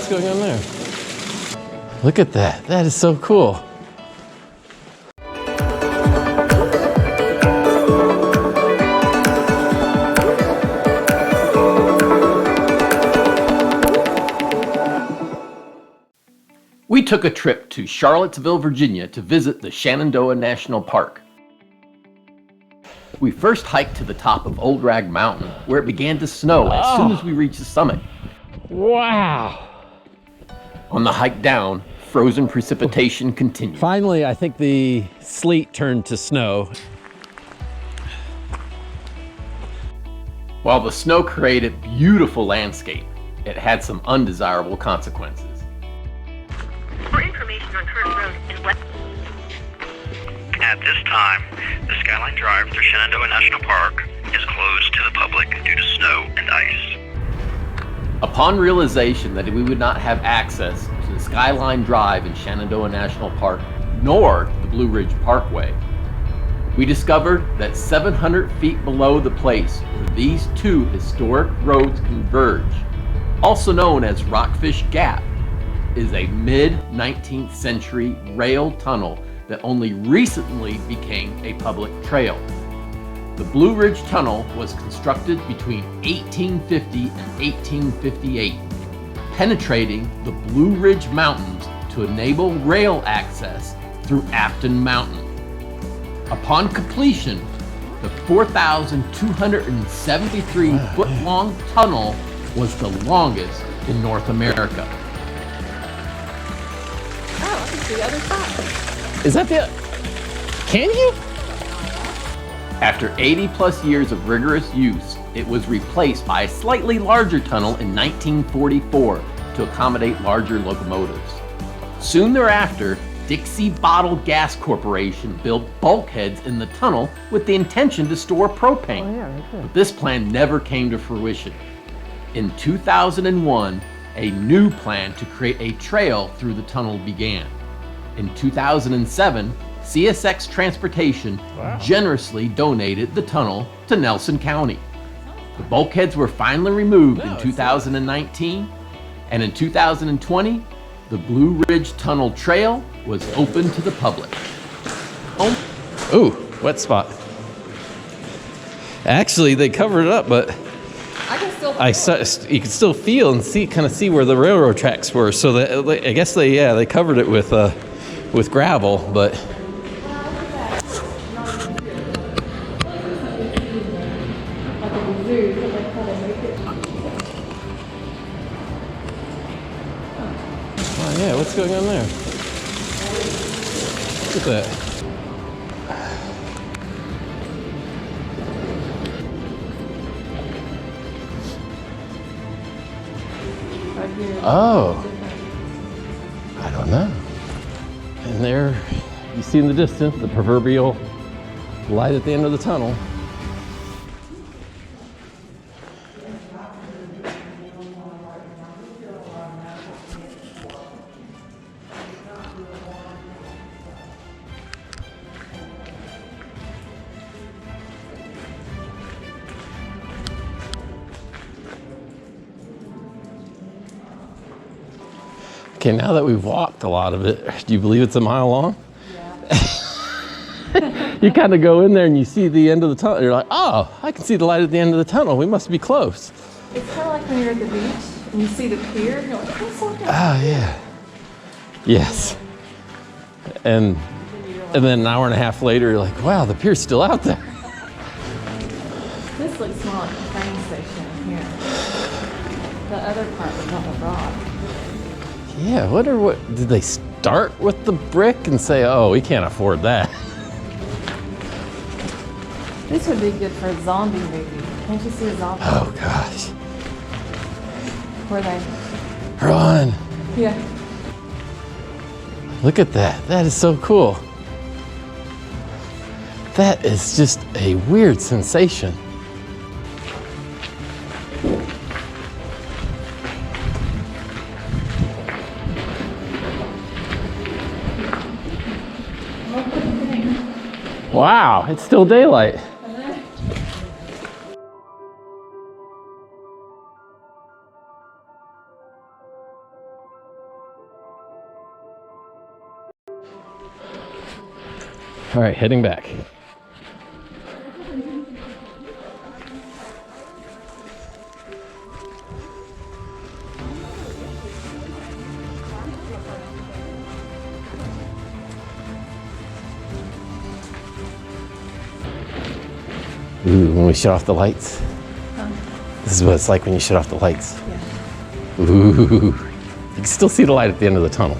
what's going on there? Look at that. That is so cool. We took a trip to Charlottesville, Virginia to visit the Shenandoah National Park. We first hiked to the top of Old Rag Mountain, where it began to snow as soon as we reached the summit. Wow. On the hike down, frozen precipitation continued. Finally, I think the sleet turned to snow. While the snow created beautiful landscape, it had some undesirable consequences. For information on current roads and west. At this time, the Skyline Drive through Shenandoah National Park is closed to the public due to snow and ice. Upon realization that we would not have access to the Skyline Drive in Shenandoah National Park, nor the Blue Ridge Parkway, we discovered that 700 feet below the place where these two historic roads converge, also known as Rockfish Gap, is a mid-19th century rail tunnel that only recently became a public trail. The Blue Ridge Tunnel was constructed between 1850 and 1858, penetrating the Blue Ridge Mountains to enable rail access through Afton Mountain. Upon completion, the 4,273-foot-long tunnel was the longest in North America. Oh, it's the other side. Is that the... Can you? After 80 plus years of rigorous use, it was replaced by a slightly larger tunnel in 1944 to accommodate larger locomotives. Soon thereafter, Dixie Bottled Gas Corporation built bulkheads in the tunnel with the intention to store propane. But this plan never came to fruition. In 2001, a new plan to create a trail through the tunnel began. In 2007, CSX Transportation generously donated the tunnel to Nelson County. The bulkheads were finally removed in 2019, and in 2020, the Blue Ridge Tunnel Trail was open to the public. Ooh, wet spot. Actually, they covered it up, but I can still you can still feel and kind of see where the railroad tracks were. So that, I guess they covered it with gravel, but. Oh yeah, what's going on there? Look at that. Oh, I don't know. And there, you see in the distance, the proverbial light at the end of the tunnel. Okay, now that we've walked a lot of it, do you believe it's a mile long? Yeah. You kind of go in there and you see the end of the tunnel. You're like, oh, I can see the light at the end of the tunnel. We must be close. It's kind of like when you're at the beach and you see the pier. You're like, oh, slow down. Oh, yeah. Yes. And then an hour and a half later, you're like, wow, the pier's still out there. This looks more like a train station here. The other part was on the rock. Yeah, I wonder did they start with the brick and say, oh, we can't afford that? This would be good for a zombie movie. Can't you see a zombie? Oh, gosh. Where they? Run. Yeah. Look at that. That is so cool. That is just a weird sensation. Wow, it's still daylight. All right, heading back. Ooh, when we shut off the lights. This is what it's like when you shut off the lights. Yeah. Ooh, you can still see the light at the end of the tunnel.